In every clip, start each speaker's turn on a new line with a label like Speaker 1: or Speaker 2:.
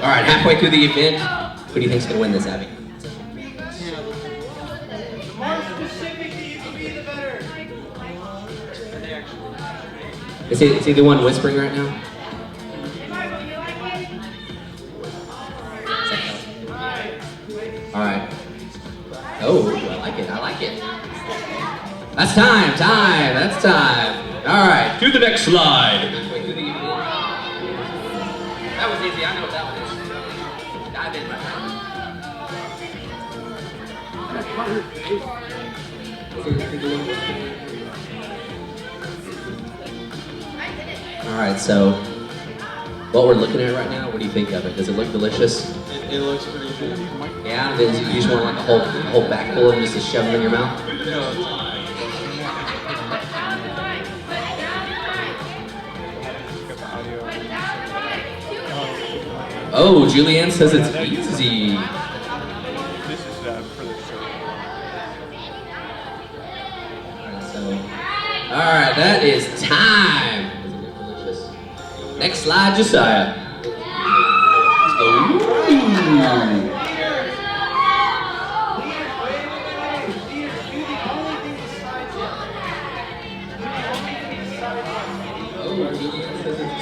Speaker 1: All right, halfway through the event, who do you think's gonna win this, Abby?
Speaker 2: The more specific you can be, the better.
Speaker 1: Is he the one whispering right now? All right. Oh, I like it. I like it. That's time. That's time. All right, to the next slide. That was easy. I know what that one is. Dive in, my friend. All right, so what we're looking at right now, what do you think of it? Does it look delicious?
Speaker 3: It looks pretty good.
Speaker 1: Yeah, you just want like a whole back full of them just to shove them in your mouth? Oh, Julianne says it's easy.
Speaker 3: This is for the show.
Speaker 1: Alright, that is time. Next slide, Josiah. Ooh.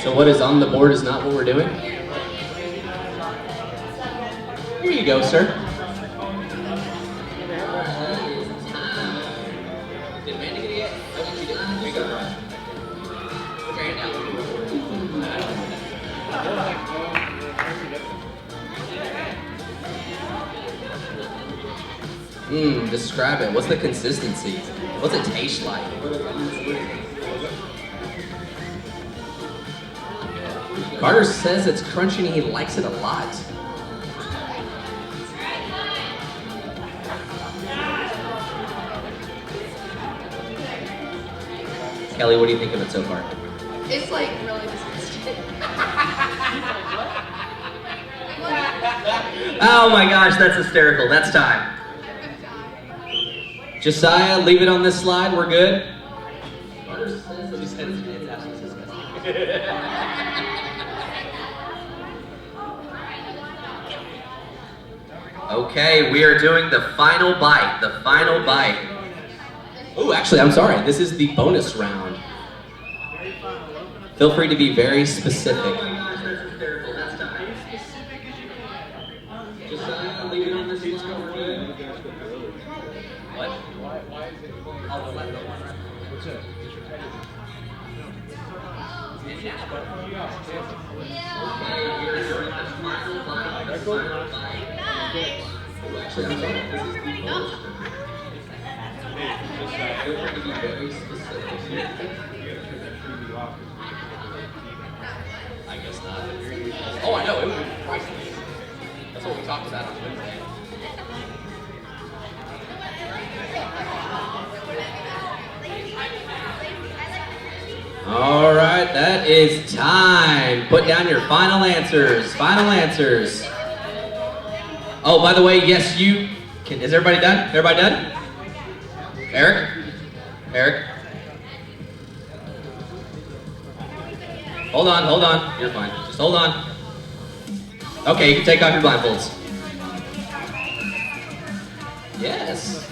Speaker 1: So what is on the board is not what we're doing? Here you go, sir. Did Amanda get it yet? Oh, she did. Here you go. Put your hand down. Describe it. What's the consistency? What's it taste like? Carter says it's crunchy and he likes it a lot. Kelly, what do you think of it so far?
Speaker 4: It's like really disgusting.
Speaker 1: Oh my gosh, that's hysterical. That's time. Josiah, leave it on this slide. We're good. Okay, we are doing the final bite. The final bite. Oh, actually, I'm sorry. This is the bonus round. Feel free to be very specific. What? What's that? Actually, I'm sorry. This is the bonus round. Feel free to be very specific. I guess not. Oh, I know. It would be priceless. That's what we talked about on Wednesday. All right, that is time. Put down your final answers. Final answers. Oh, by the way, yes, you can. Is everybody done? Everybody done? Eric? Eric? Hold on. You're fine. Just hold on. Okay, you can take off your blindfolds. Yes.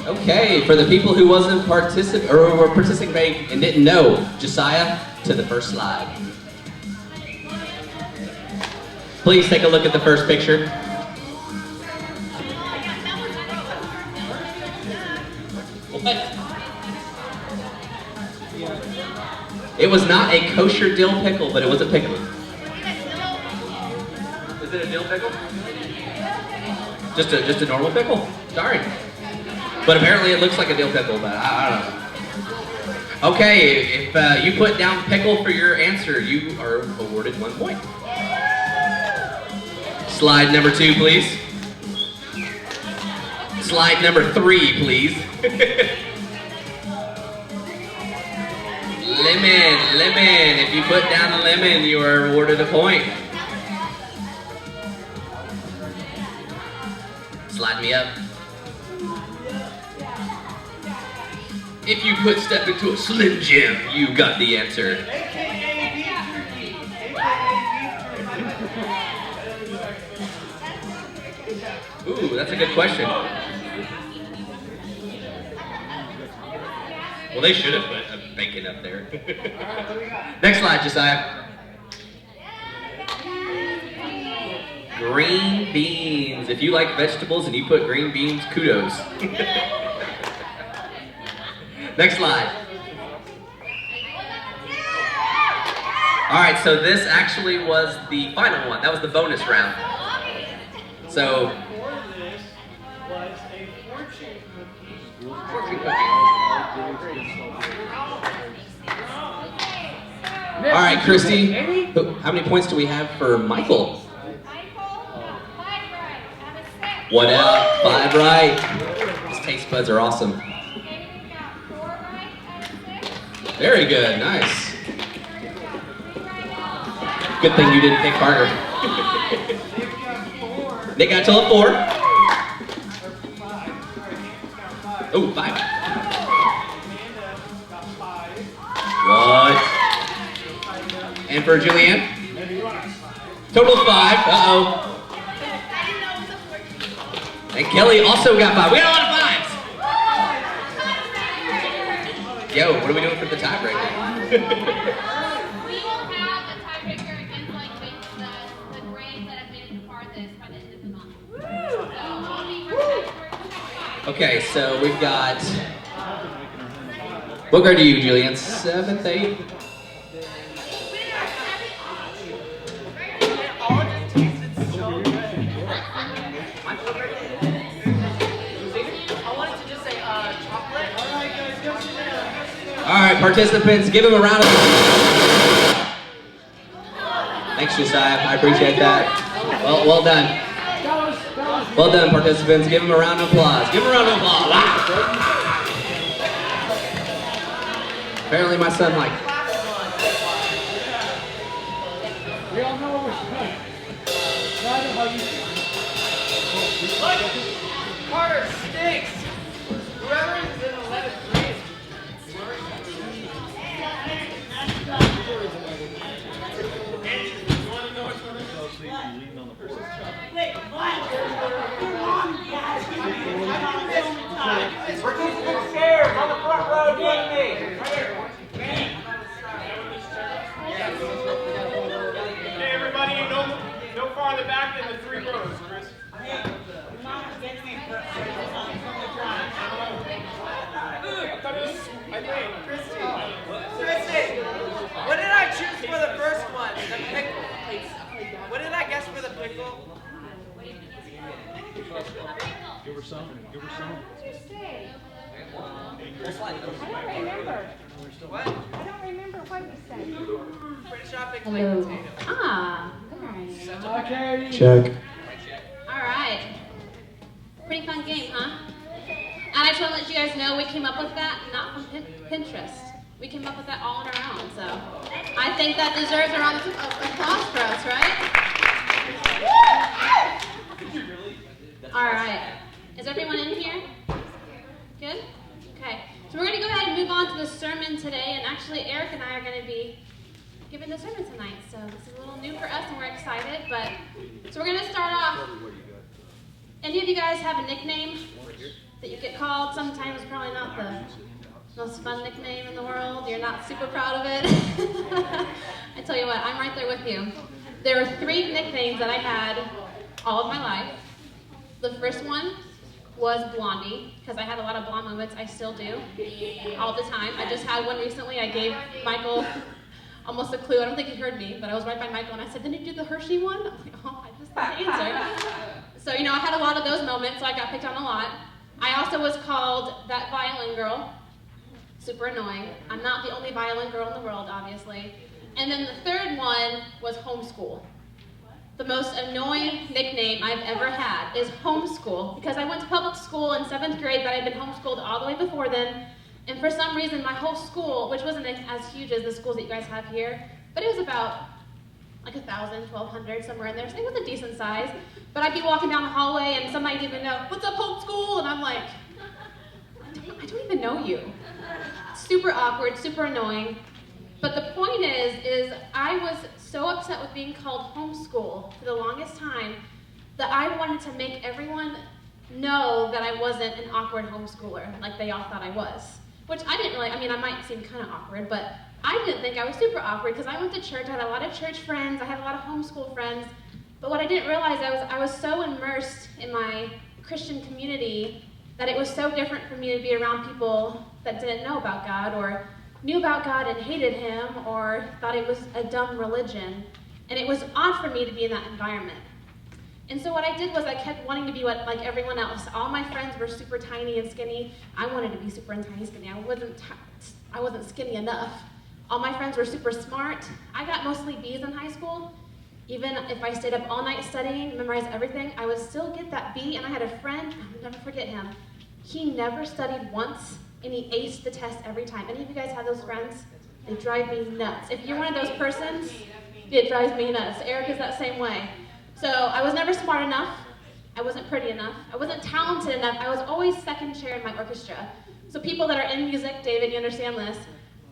Speaker 1: Okay, for the people who were participating and didn't know, Josiah, to the first slide. Please take a look at the first picture. What? It was not a kosher dill pickle, but it was a pickle. Is it a dill pickle? Just a normal pickle? Sorry. But apparently it looks like a dill pickle, but I don't know. Okay, if you put down pickle for your answer, you are awarded 1 point. Slide number 2, please. Slide number 3, please. Lemon. If you put down a lemon, you are awarded a point. Slide me up. If you could step into a Slim Jim, you got the answer.
Speaker 2: AKA beef jerky.
Speaker 1: Ooh, that's a good question. Well, they should have put a bacon up there. Next slide, Josiah. Green beans. If you like vegetables and you put green beans, kudos. Next slide. All right, so this actually was the final one. That was the bonus round. So,
Speaker 2: Before this was a fortune cookie.
Speaker 1: fortune cookie. All right, Christy. How many points do we have for Michael? What up? 5 right. His taste buds are awesome. Very good. Nice. Good thing you didn't pick harder. Nick got till a 4. Oh, 5. What? And for Julianne? Total of 5. Uh-oh. And Kelly also got 5. We got a lot of 5s. Yo, what are we doing for the tiebreaker?
Speaker 4: We will have a tiebreaker against like the grades that have made it the farthest by the end of the month.
Speaker 1: Okay, so we've got. What grade are you, Julian? 7th, 8th? All right, participants, give him a round of applause. Thanks, Josiah. I appreciate that. Well done. Well done, participants. Give him a round of applause. Give him a round of applause. Wow. Apparently, my son liked it.
Speaker 2: We all know what we're doing. Look! Carter stinks! Whoever is in 11th grade. We're keeping the chairs on the front row, join me. Right here.
Speaker 3: Okay, everybody, no farther back than the 3 rows, Chris.
Speaker 2: Christy, what did I choose for the first one? The pickle. What did I guess for the pickle?
Speaker 3: Give her some. Give her some.
Speaker 5: I don't remember.
Speaker 2: What?
Speaker 5: I don't remember what you said.
Speaker 2: Pretty sure I picked
Speaker 4: Hello.
Speaker 2: baked potato.
Speaker 4: Ah, very nice.
Speaker 3: Check.
Speaker 4: All right. Pretty fun game, huh? And I just want to let you guys know we came up with that not from Pinterest. We came up with that all on our own, so I think that deserves a round of applause for us, right? All right. Is everyone in here? Good? Okay. So we're going to go ahead and move on to the sermon today, and actually Eric and I are going to be giving the sermon tonight, so this is a little new for us and we're excited, but so we're going to start off. Any of you guys have a nickname that you get called? Sometimes probably not the most fun nickname in the world. You're not super proud of it. I tell you what, I'm right there with you. There were 3 nicknames that I had all of my life. The first one was Blondie, because I had a lot of blonde moments. I still do, all the time. I just had one recently. I gave Michael almost a clue. I don't think he heard me, but I was right by Michael, and I said, "Didn't you do the Hershey one?" I'm like, "Oh, I just got the answer." So, you know, I had a lot of those moments, so I got picked on a lot. I also was called that violin girl. Super annoying. I'm not the only violin girl in the world, obviously. And then the third one was homeschool. The most annoying nickname I've ever had is homeschool, because I went to public school in 7th grade, but I'd been homeschooled all the way before then. And for some reason, my whole school, which wasn't as huge as the schools that you guys have here, but it was about like 1,000, 1,200, somewhere in there. So it was a decent size. But I'd be walking down the hallway and somebody didn't even know, "What's up, homeschool?" And I'm like, I don't even know you. Super awkward, super annoying. But the point is I was so upset with being called homeschool for the longest time that I wanted to make everyone know that I wasn't an awkward homeschooler like they all thought I was. Which I didn't really, I mean, I might seem kind of awkward, but I didn't think I was super awkward because I went to church, I had a lot of church friends, I had a lot of homeschool friends, but what I didn't realize, I was so immersed in my Christian community that it was so different for me to be around people that didn't know about God or knew about God and hated him or thought it was a dumb religion. And it was odd for me to be in that environment. And so what I did was I kept wanting to be like everyone else. All my friends were super tiny and skinny. I wanted to be super and tiny skinny. I wasn't skinny enough. All my friends were super smart. I got mostly B's in high school. Even if I stayed up all night studying, memorized everything, I would still get that B. And I had a friend, I'll never forget him. He never studied once, and he aced the test every time. Any of you guys have those friends? They drive me nuts. If you're one of those persons, it drives me nuts. Erik is that same way. So I was never smart enough. I wasn't pretty enough. I wasn't talented enough. I was always second chair in my orchestra. So people that are in music, David, you understand this.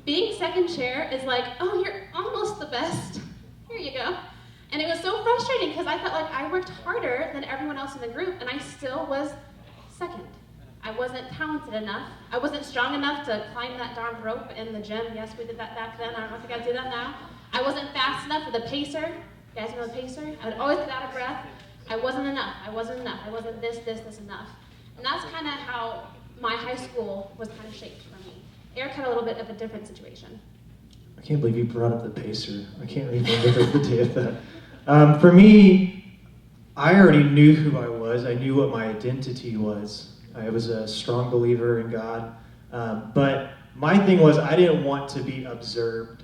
Speaker 4: Being second chair is like, oh, you're almost the best. Here you go. And it was so frustrating because I felt like I worked harder than everyone else in the group, and I still was second. I wasn't talented enough. I wasn't strong enough to climb that darn rope in the gym. Yes, we did that back then. I don't know if you guys do that now. I wasn't fast enough for the pacer. You guys know the pacer? I would always get out of breath. I wasn't enough. I wasn't enough. I wasn't this enough. And that's kind of how my high school was kind of shaped for me. Erik had a little bit of a different situation.
Speaker 6: I can't believe you brought up the pacer. I can't remember the day of that. For me, I already knew who I was. I knew what my identity was. I was a strong believer in God. But my thing was I didn't want to be observed.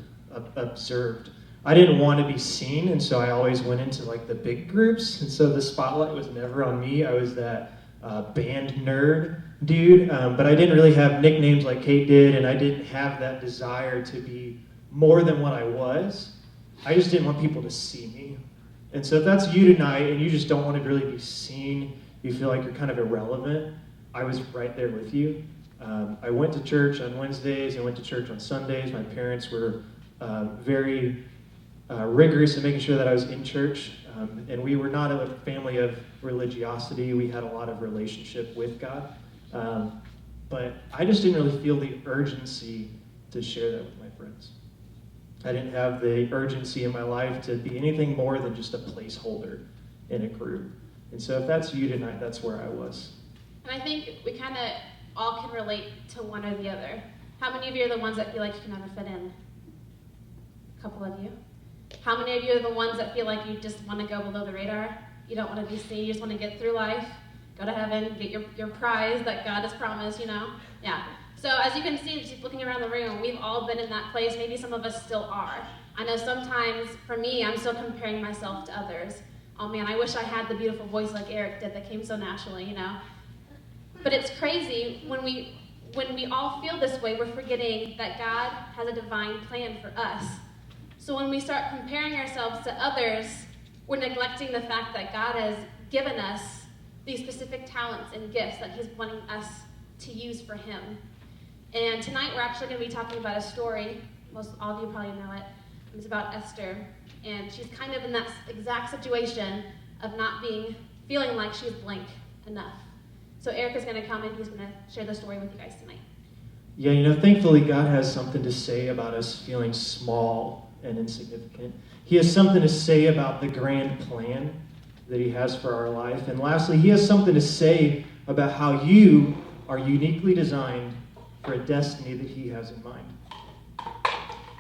Speaker 6: I didn't want to be seen, and so I always went into like the big groups, and so the spotlight was never on me. I was that band nerd dude, but I didn't really have nicknames like Kate did, and I didn't have that desire to be more than what I was. I just didn't want people to see me. And so if that's you tonight, and you just don't want to really be seen, you feel like you're kind of irrelevant, I was right there with you. I went to church on Wednesdays, I went to church on Sundays. My parents were very rigorous in making sure that I was in church, and we were not a family of religiosity. We had a lot of relationship with God, but I just didn't really feel the urgency to share that with my friends. I didn't have the urgency in my life to be anything more than just a placeholder in a group. And so if that's you tonight, that's where I was.
Speaker 4: And I think we kind of all can relate to one or the other. How many of you are the ones that feel like you can never fit in? A couple of you. How many of you are the ones that feel like you just want to go below the radar? You don't want to be seen, you just want to get through life, go to heaven, get your prize that God has promised, you know? Yeah. So as you can see, just looking around the room, we've all been in that place. Maybe some of us still are. I know sometimes, for me, I'm still comparing myself to others. Oh man, I wish I had the beautiful voice like Erik did that came so naturally, you know? But it's crazy, when we all feel this way, we're forgetting that God has a divine plan for us. So when we start comparing ourselves to others, we're neglecting the fact that God has given us these specific talents and gifts that he's wanting us to use for him. And tonight we're actually going to be talking about a story. Most all of you probably know it. It's about Esther. And she's kind of in that exact situation of not feeling like she's blank enough. So Erik is going to come and he's going to share the story with you guys tonight.
Speaker 6: Yeah, you know, thankfully God has something to say about us feeling small and insignificant. He has something to say about the grand plan that he has for our life. And lastly, he has something to say about how you are uniquely designed for a destiny that he has in mind.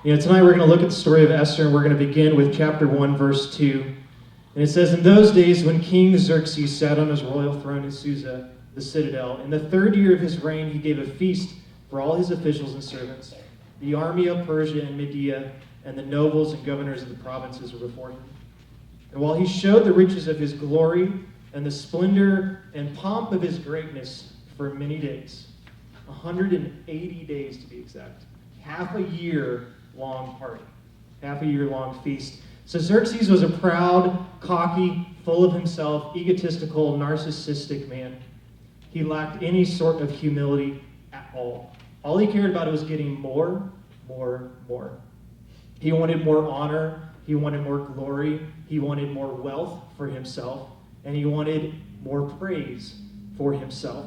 Speaker 6: You know, tonight we're going to look at the story of Esther, and we're going to begin with chapter 1, verse 2. And it says, "In those days when King Xerxes sat on his royal throne in Susa, the citadel, in the 3rd year of his reign, he gave a feast for all his officials and servants. The army of Persia and Media and the nobles and governors of the provinces were before him. And while he showed the riches of his glory and the splendor and pomp of his greatness for many days, 180 days to be exact, half a year long party, half a year long feast. So Xerxes was a proud, cocky, full of himself, egotistical, narcissistic man. He lacked any sort of humility at all. All he cared about was getting more, more, more. He wanted more honor, he wanted more glory, he wanted more wealth for himself, and he wanted more praise for himself.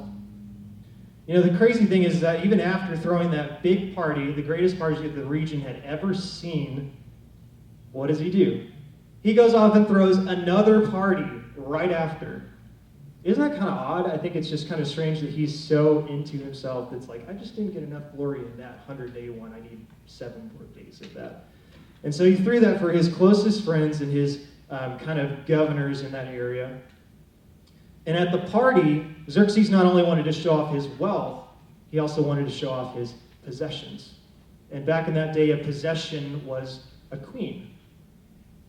Speaker 6: You know, the crazy thing is that even after throwing that big party, the greatest party that the region had ever seen, what does he do? He goes off and throws another party right after. Isn't that kind of odd? I think it's just kind of strange that he's so into himself that's like, I just didn't get enough glory in that 100-day one. I need 7 more days of that. And so he threw that for his closest friends and his kind of governors in that area. And at the party, Xerxes not only wanted to show off his wealth, he also wanted to show off his possessions. And back in that day, a possession was a queen.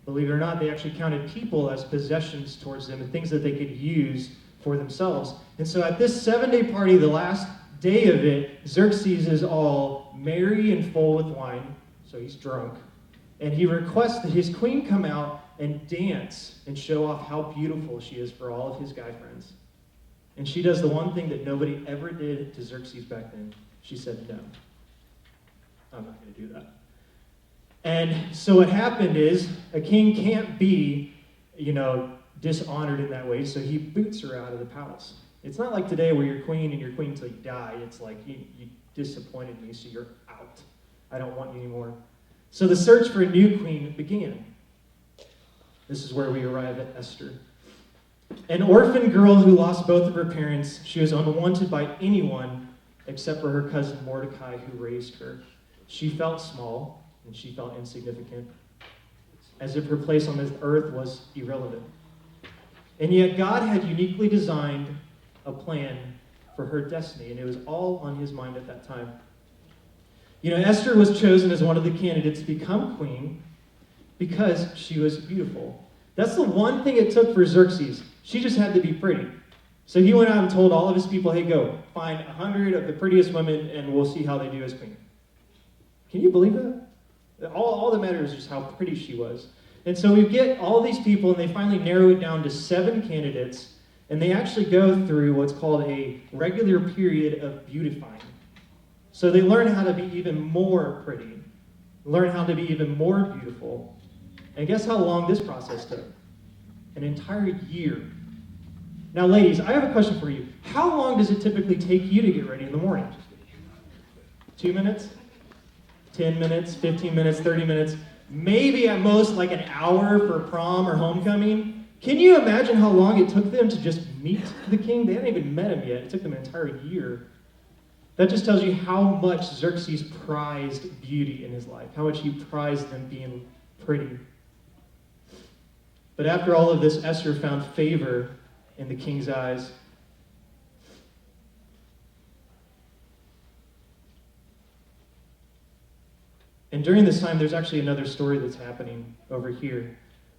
Speaker 6: Believe it or not, they actually counted people as possessions towards them and things that they could use for themselves. And so at this 7-day party, the last day of it, Xerxes is all merry and full with wine, so he's drunk. And he requests that his queen come out and dance and show off how beautiful she is for all of his guy friends. And she does the one thing that nobody ever did to Xerxes back then. She said, no, I'm not going to do that. And so what happened is a king can't be, dishonored in that way, so he boots her out of the palace. It's not like today where you're queen and you're queen until you die. It's like, you disappointed me, so you're out. I don't want you anymore. So the search for a new queen began. This is where we arrive at Esther. An orphan girl who lost both of her parents, she was unwanted by anyone except for her cousin Mordecai, who raised her. She felt small, and she felt insignificant, as if her place on this earth was irrelevant. And yet God had uniquely designed a plan for her destiny, and it was all on his mind at that time. Esther was chosen as one of the candidates to become queen because she was beautiful. That's the one thing it took for Xerxes. She just had to be pretty. So he went out and told all of his people, hey, go, find 100 of the prettiest women, and we'll see how they do as queen. Can you believe that? All that matters is just how pretty she was. And so we get all these people, and they finally narrow it down to 7 candidates, and they actually go through what's called a regular period of beautifying. So they learn how to be even more pretty, learn how to be even more beautiful. And guess how long this process took? An entire year. Now, ladies, I have a question for you. How long does it typically take you to get ready in the morning? 2 minutes? 10 minutes, 15 minutes, 30 minutes, maybe at most like an hour for prom or homecoming. Can you imagine how long it took them to just meet the king? They hadn't even met him yet. It took them an entire year. That just tells you how much Xerxes prized beauty in his life, how much he prized them being pretty. But after all of this, Esther found favor in the king's eyes. And during this time, there's actually another story that's happening over here.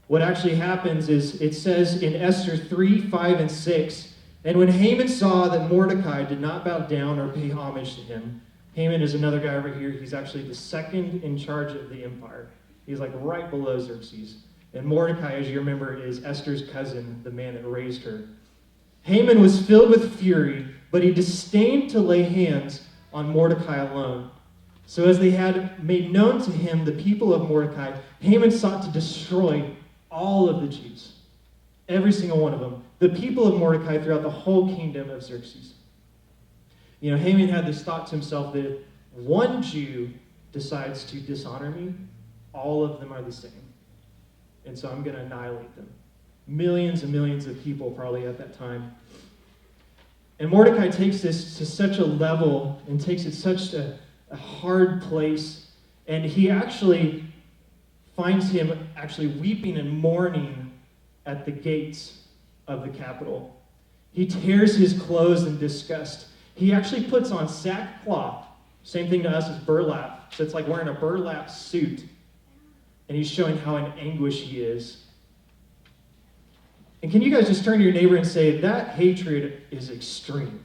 Speaker 6: What actually happens is, it says in Esther 3, 5, and 6, and when Haman saw that Mordecai did not bow down or pay homage to him, Haman is another guy over here. He's actually the second in charge of the empire. He's like right below Xerxes. And Mordecai, as you remember, is Esther's cousin, the man that raised her. Haman was filled with fury, but he disdained to lay hands on Mordecai alone. So as they had made known to him the people of Mordecai, Haman sought to destroy all of the Jews. Every single one of them. The people of Mordecai throughout the whole kingdom of Xerxes. Haman had this thought to himself that if one Jew decides to dishonor me, all of them are the same. And so I'm going to annihilate them. Millions and millions of people probably at that time. And Mordecai takes this to such a level and takes it such a hard place. And he actually finds him actually weeping and mourning at the gates of the capital. He tears his clothes in disgust. He actually puts on sackcloth. Same thing to us as burlap. So it's like wearing a burlap suit. And he's showing how in anguish he is. And can you guys just turn to your neighbor and say, that hatred is extreme.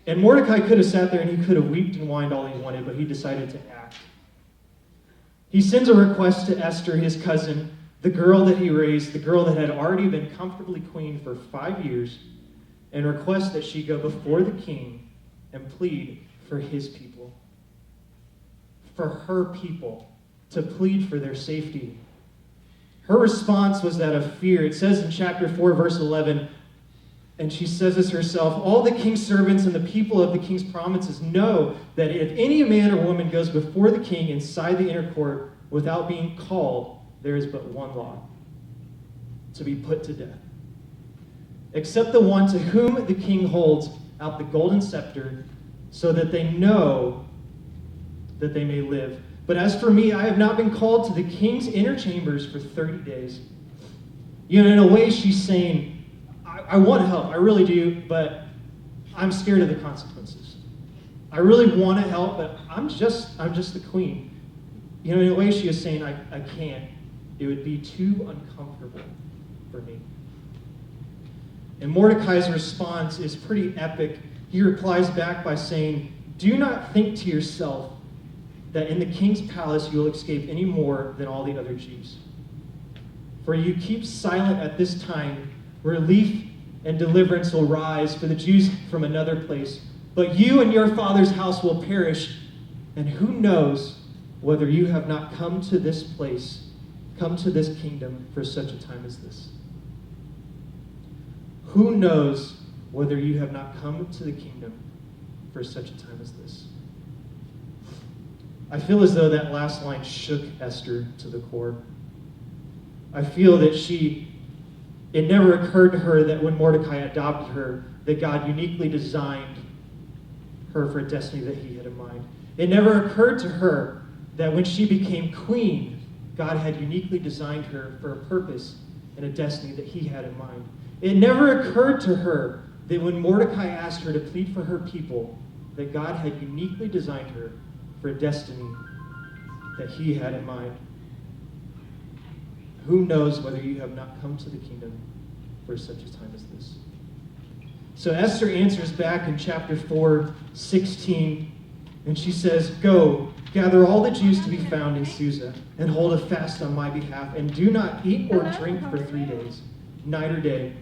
Speaker 6: And Mordecai could have sat there and he could have wept and whined all he wanted, but he decided to act. He sends a request to Esther, his cousin, the girl that he raised, the girl that had already been comfortably queen for 5 years, and request that she go before the king and plead for his people, for her people, to plead for their safety. Her response was that of fear. It says in chapter 4, verse 11, and she says this herself, all the king's servants and the people of the king's provinces know that if any man or woman goes before the king inside the inner court without being called, there is but one law, to be put to death, except the one to whom the king holds out the golden scepter, so that they know that they may live. But as for me, I have not been called to the king's inner chambers for 30 days. You know, in a way, she's saying, I want to help, I really do, but I'm scared of the consequences. I really want to help, but I'm just the queen. You know, in a way, she is saying, I can't. It would be too uncomfortable for me. And Mordecai's response is pretty epic. He replies back by saying, do not think to yourself that in the king's palace you will escape any more than all the other Jews. For you keep silent at this time, relief and deliverance will rise for the Jews from another place. But you and your father's house will perish, and who knows whether you have not come to this place, come to this kingdom for such a time as this. Who knows whether you have not come to the kingdom for such a time as this? I feel as though that last line shook Esther to the core. I feel that it never occurred to her that when Mordecai adopted her, that God uniquely designed her for a destiny that he had in mind. It never occurred to her that when she became queen, God had uniquely designed her for a purpose and a destiny that he had in mind. It never occurred to her that when Mordecai asked her to plead for her people, that God had uniquely designed her for a destiny that he had in mind. Who knows whether you have not come to the kingdom for such a time as this? So Esther answers back in chapter 4, 16, and she says, go, gather all the Jews to be found in Susa, and hold a fast on my behalf, and do not eat or drink for 3 days, night or day.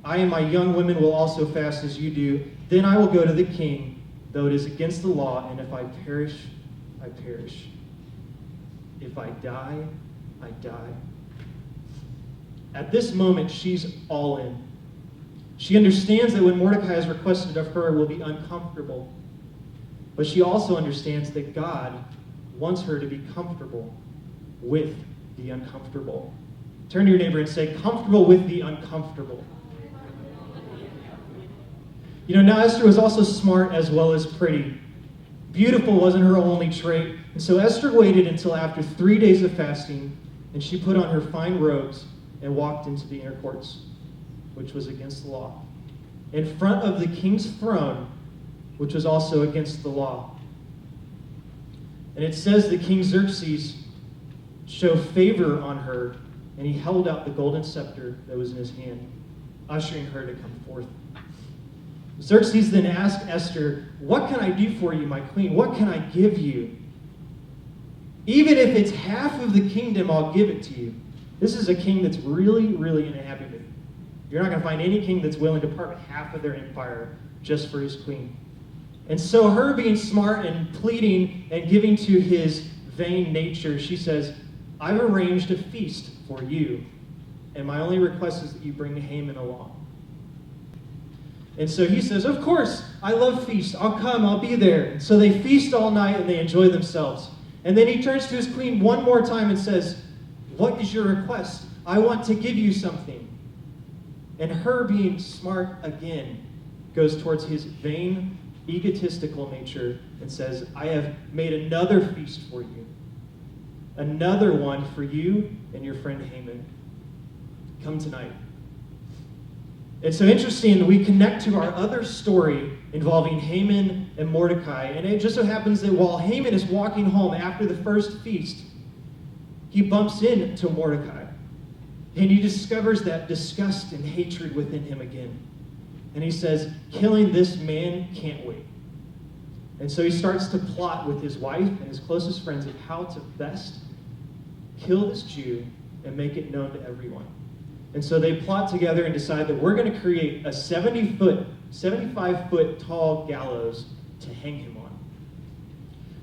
Speaker 6: I and my young women will also fast as you do. Then I will go to the king, though it is against the law, and if I perish, I perish. If I die, I die. At this moment, she's all in. She understands that what Mordecai has requested of her will be uncomfortable, but she also understands that God wants her to be comfortable with the uncomfortable. Turn to your neighbor and say, comfortable with the uncomfortable. You know, now Esther was also smart as well as pretty. Beautiful wasn't her only trait. And so Esther waited until after 3 days of fasting, and she put on her fine robes and walked into the inner courts, which was against the law, in front of the king's throne, which was also against the law. And it says that King Xerxes showed favor on her, and he held out the golden scepter that was in his hand, ushering her to come forth. Xerxes then asked Esther, what can I do for you, my queen? What can I give you? Even if it's half of the kingdom, I'll give it to you. This is a king that's really, really in a happy mood. You're not going to find any king that's willing to part with half of their empire just for his queen. And so her being smart and pleading and giving to his vain nature, she says, I've arranged a feast for you, and my only request is that you bring Haman along. And so he says, of course, I love feasts. I'll come, I'll be there. And so they feast all night and they enjoy themselves. And then he turns to his queen one more time and says, what is your request? I want to give you something. And her being smart again goes towards his vain, egotistical nature and says, I have made another feast for you. Another one for you and your friend Haman. Come tonight. It's so interesting that we connect to our other story involving Haman and Mordecai. And it just so happens that while Haman is walking home after the first feast, he bumps into Mordecai. And he discovers that disgust and hatred within him again. And he says, killing this man can't wait. And so he starts to plot with his wife and his closest friends of how to best kill this Jew and make it known to everyone. And so they plot together and decide that we're going to create a 75-foot tall gallows to hang him on.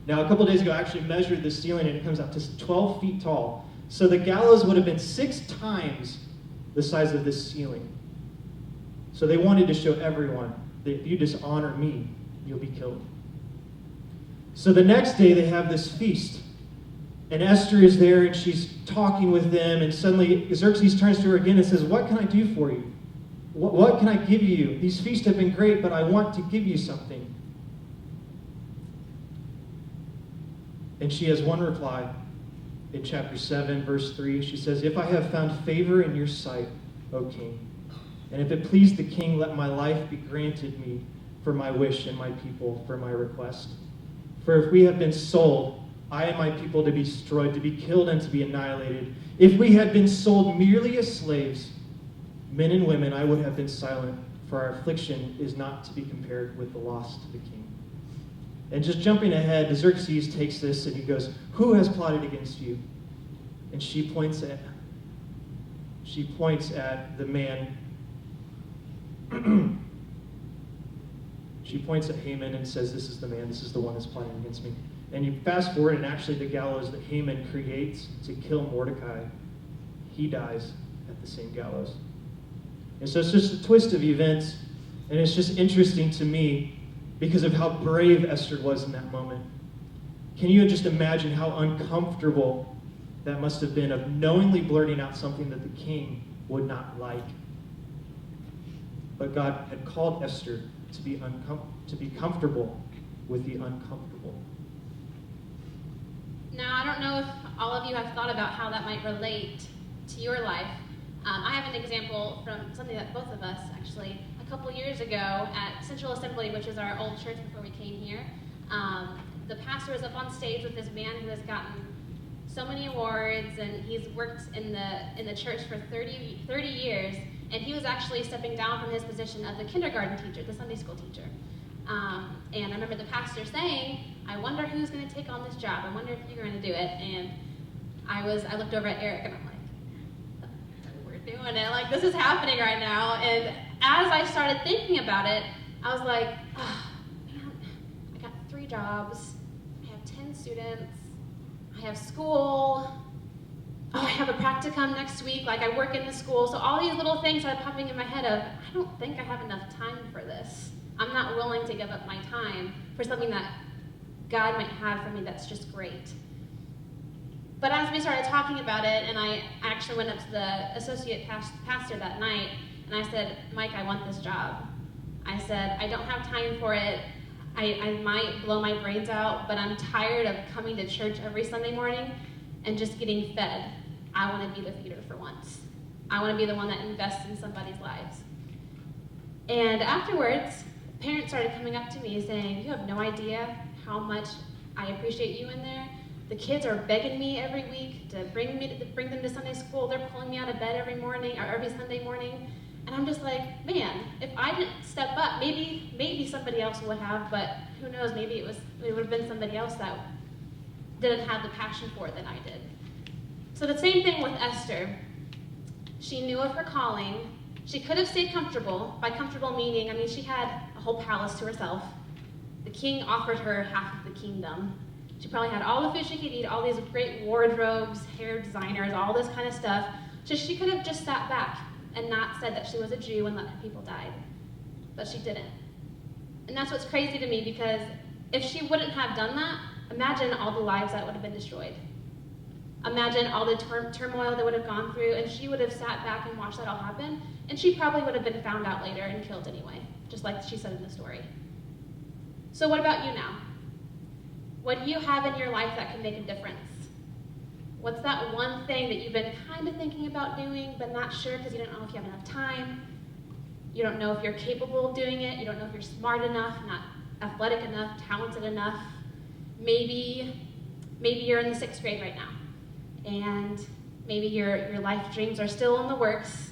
Speaker 6: Now, a couple days ago, I actually measured the ceiling, and it comes out to 12 feet tall. So the gallows would have been 6 times the size of this ceiling. So they wanted to show everyone that if you dishonor me, you'll be killed. So the next day, they have this feast. And Esther is there, and she's talking with them, and suddenly Xerxes turns to her again and says, "What can I do for you? What can I give you? These feasts have been great, but I want to give you something." And she has one reply in chapter 7, verse 3. She says, "If I have found favor in your sight, O king, and if it please the king, let my life be granted me for my wish and my people for my request. For if we have been sold, I and my people to be destroyed, to be killed and to be annihilated. If we had been sold merely as slaves, men and women, I would have been silent, for our affliction is not to be compared with the loss to the king." And just jumping ahead, Xerxes takes this and he goes, "Who has plotted against you?" And she points at the man. She points at Haman and says, "This is the man, this is the one that's plotting against me." And you fast forward, and actually the gallows that Haman creates to kill Mordecai, he dies at the same gallows. And so it's just a twist of events, and it's just interesting to me because of how brave Esther was in that moment. Can you just imagine how uncomfortable that must have been, of knowingly blurting out something that the king would not like? But God had called Esther to be comfortable with the uncomfortable.
Speaker 4: Now, I don't know if all of you have thought about how that might relate to your life. I have an example from something that both of us, actually, a couple years ago at Central Assembly, which is our old church before we came here. The pastor was up on stage with this man who has gotten so many awards, and he's worked in the church for 30 years, and he was actually stepping down from his position of the kindergarten teacher, the Sunday school teacher. And I remember the pastor saying, "I wonder who's going to take on this job. I wonder if you're going to do it." And I looked over at Erik, and I'm like, "We're doing it. Like, this is happening right now." And as I started thinking about it, I was like, "Oh, man, I got 3 jobs. I have 10 students. I have school. Oh, I have a practicum next week. Like, I work in the school." So all these little things started popping in my head of, I don't think I have enough time for this. I'm not willing to give up my time for something that God might have for me that's just great. But as we started talking about it, and I actually went up to the associate pastor that night, and I said, "Mike, I want this job." I said, "I don't have time for it. I might blow my brains out, but I'm tired of coming to church every Sunday morning and just getting fed. I want to be the feeder for once. I want to be the one that invests in somebody's lives." And afterwards, parents started coming up to me saying, "You have no idea how much I appreciate you in there. The kids are begging me every week to bring them to Sunday school. They're pulling me out of bed every morning or every Sunday morning." And I'm just like, man, if I didn't step up, maybe somebody else would have, but who knows, maybe it would have been somebody else that didn't have the passion for it than I did. So the same thing with Esther. She knew of her calling. She could have stayed comfortable. By comfortable meaning, she had a whole palace to herself. The king offered her half of the kingdom. She probably had all the food she could eat, all these great wardrobes, hair designers, all this kind of stuff. So she could have just sat back and not said that she was a Jew and let her people die. But she didn't. And that's what's crazy to me, because if she wouldn't have done that, imagine all the lives that would have been destroyed. Imagine all the turmoil that would have gone through, and she would have sat back and watched that all happen, and she probably would have been found out later and killed anyway, just like she said in the story. So what about you now? What do you have in your life that can make a difference? What's that one thing that you've been kind of thinking about doing, but not sure because you don't know if you have enough time? You don't know if you're capable of doing it. You don't know if you're smart enough, not athletic enough, talented enough. Maybe you're in the 6th grade right now, and maybe your life dreams are still in the works,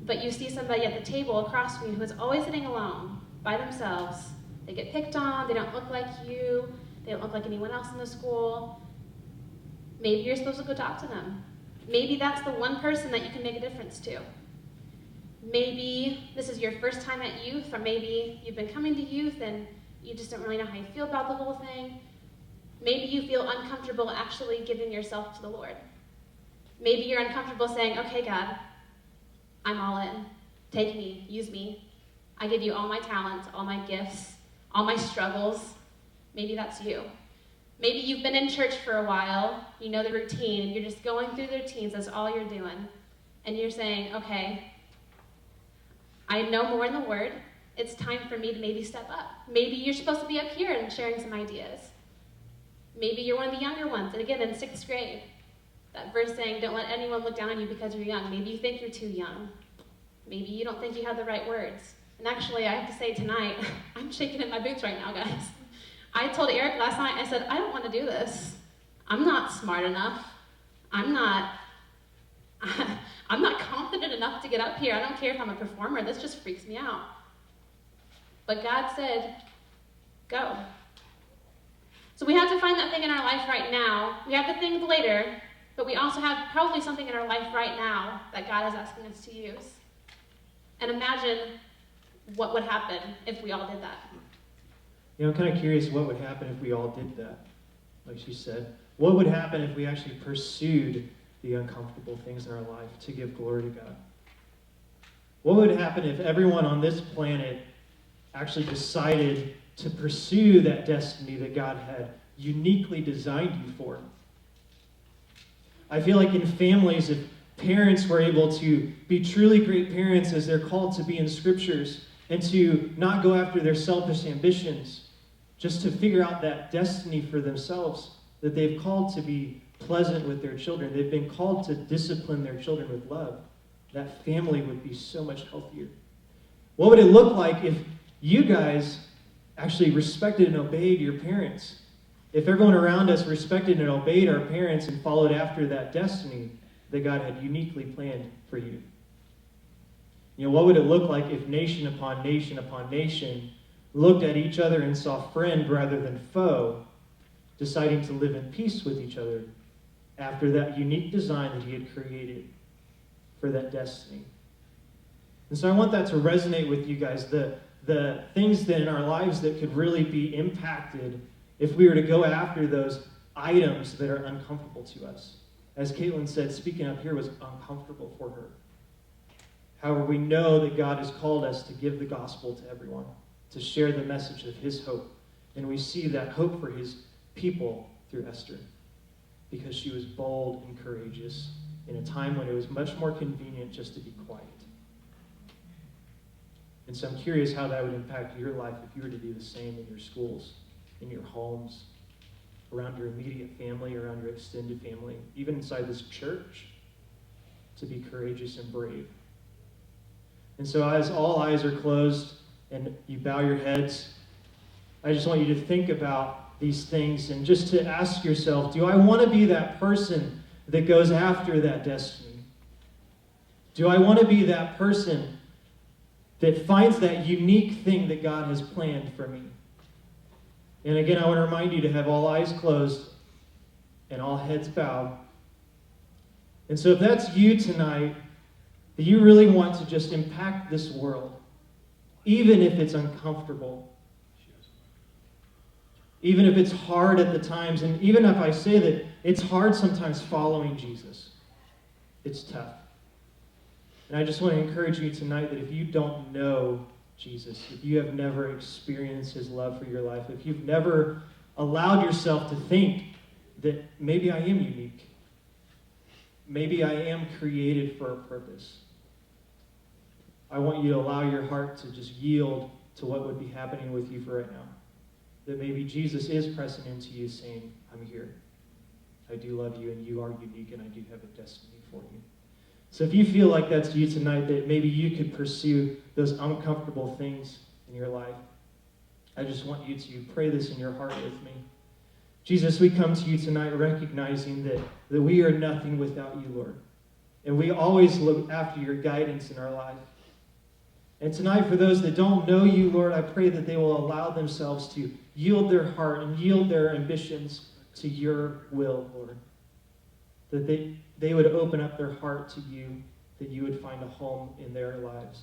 Speaker 4: but you see somebody at the table across from you who is always sitting alone by themselves. They get picked on. They don't look like you. They don't look like anyone else in the school. Maybe you're supposed to go talk to them. Maybe that's the one person that you can make a difference to. Maybe this is your first time at youth, or maybe you've been coming to youth and you just don't really know how you feel about the whole thing. Maybe you feel uncomfortable actually giving yourself to the Lord. Maybe you're uncomfortable saying, okay, God, I'm all in. Take me, use me. I give you all my talents, all my gifts, all my struggles. Maybe that's you. Maybe you've been in church for a while, you know the routine, you're just going through the routines, that's all you're doing. And you're saying, okay, I know more in the Word, it's time for me to maybe step up. Maybe you're supposed to be up here and sharing some ideas. Maybe you're one of the younger ones, and again, in 6th grade, that verse saying, don't let anyone look down on you because you're young. Maybe you think you're too young. Maybe you don't think you have the right words. And actually, I have to say tonight, I'm shaking in my boots right now, guys. I told Erik last night, I said, I don't want to do this. I'm not smart enough. I'm not confident enough to get up here. I don't care if I'm a performer. This just freaks me out. But God said, go. So we have to find that thing in our life right now. We have the things later, but we also have probably something in our life right now that God is asking us to use. And imagine what would happen if we all did that.
Speaker 6: You know, I'm kind of curious what would happen if we all did that. Like she said, what would happen if we actually pursued the uncomfortable things in our life to give glory to God? What would happen if everyone on this planet actually decided to pursue that destiny that God had uniquely designed you for? I feel like in families, if parents were able to be truly great parents as they're called to be in scriptures, and to not go after their selfish ambitions, just to figure out that destiny for themselves, that they've called to be pleasant with their children. They've been called to discipline their children with love. That family would be so much healthier. What would it look like if you guys actually respected and obeyed your parents? If everyone around us respected and obeyed our parents and followed after that destiny that God had uniquely planned for you? You know, what would it look like if nation upon nation upon nation looked at each other and saw friend rather than foe, deciding to live in peace with each other after that unique design that he had created for that destiny? And so I want that to resonate with you guys, the things that in our lives that could really be impacted if we were to go after those items that are uncomfortable to us. As Caitlin said, speaking up here was uncomfortable for her. However, we know that God has called us to give the gospel to everyone, to share the message of his hope. And we see that hope for his people through Esther, because she was bold and courageous in a time when it was much more convenient just to be quiet. And so I'm curious how that would impact your life if you were to do the same in your schools, in your homes, around your immediate family, around your extended family, even inside this church, to be courageous and brave. And so as all eyes are closed and you bow your heads, I just want you to think about these things and just to ask yourself, do I want to be that person that goes after that destiny? Do I want to be that person that finds that unique thing that God has planned for me? And again, I want to remind you to have all eyes closed and all heads bowed. And so if that's you tonight, that you really want to just impact this world, even if it's uncomfortable, even if it's hard at the times, and even if I say that it's hard sometimes following Jesus, it's tough. And I just want to encourage you tonight that if you don't know Jesus, if you have never experienced his love for your life, if you've never allowed yourself to think that maybe I am unique, maybe I am created for a purpose, I want you to allow your heart to just yield to what would be happening with you for right now. That maybe Jesus is pressing into you saying, I'm here. I do love you and you are unique and I do have a destiny for you. So if you feel like that's you tonight, that maybe you could pursue those uncomfortable things in your life, I just want you to pray this in your heart with me. Jesus, we come to you tonight recognizing that we are nothing without you, Lord. And we always look after your guidance in our life. And tonight, for those that don't know you, Lord, I pray that they will allow themselves to yield their heart and yield their ambitions to your will, Lord. that they would open up their heart to you, that you would find a home in their lives.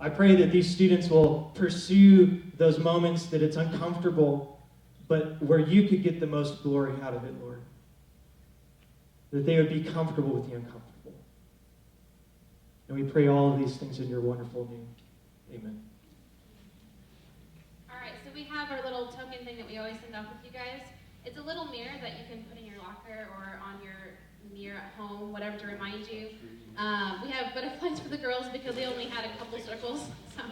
Speaker 6: I pray that these students will pursue those moments that it's uncomfortable, but where you could get the most glory out of it, Lord. That they would be comfortable with the uncomfortable. And we pray all of these things in your wonderful name. Amen.
Speaker 4: All right, so we have our little token thing that we always send off with you guys. It's a little mirror that you can put in your locker or on your mirror at home, whatever, to remind you. We have butterflies for the girls because they only had a couple circles. So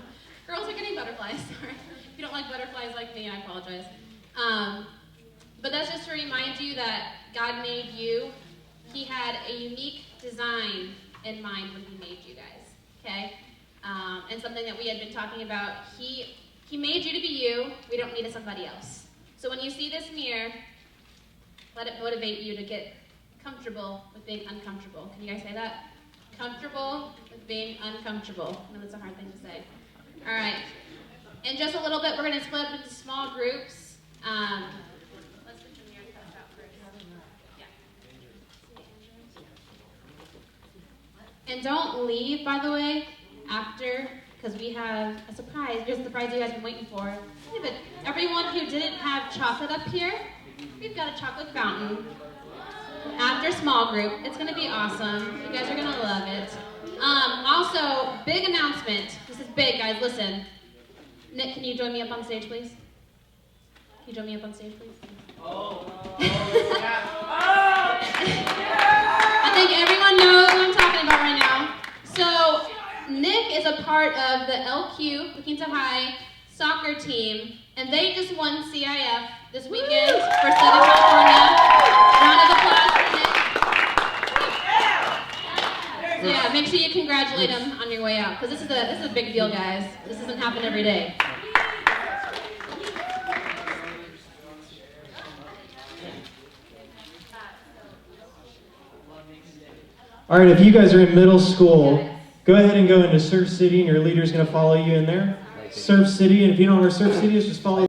Speaker 4: girls are getting butterflies. Sorry. If you don't like butterflies like me, I apologize. But that's just to remind you that God made you. He had a unique design in mind when he made you guys, okay? And something that we had been talking about, he made you to be you. We don't need somebody else. So when you see this mirror, let it motivate you to get comfortable with being uncomfortable. Can you guys say that? Comfortable with being uncomfortable. I know that's a hard thing to say. All right. In just a little bit, we're going to split up into small groups. Let's put your mirror touch out first. Yeah. And don't leave, by the way, after, because we have a surprise. Here's the surprise you guys have been waiting for. Yeah, but everyone who didn't have chocolate up here, we've got a chocolate fountain. After small group, it's going to be awesome. You guys are going to love it. Also, big announcement. This is big, guys. Listen. Nick, can you join me up on stage, please? Can you join me up on stage, please? I think everyone knows what I'm talking about right now. So, Nick is a part of the LQ, La Quinta High, soccer team, and they just won CIF this weekend for Southern California. Round of applause for Nick. So yeah, make sure you congratulate him on your way out, because this is a big deal, guys. This doesn't happen every day.
Speaker 6: All right, if you guys are in middle school, go ahead and go into Surf City, and your leader's going to follow you in there. Surf City, and if you don't know where Surf City is, just follow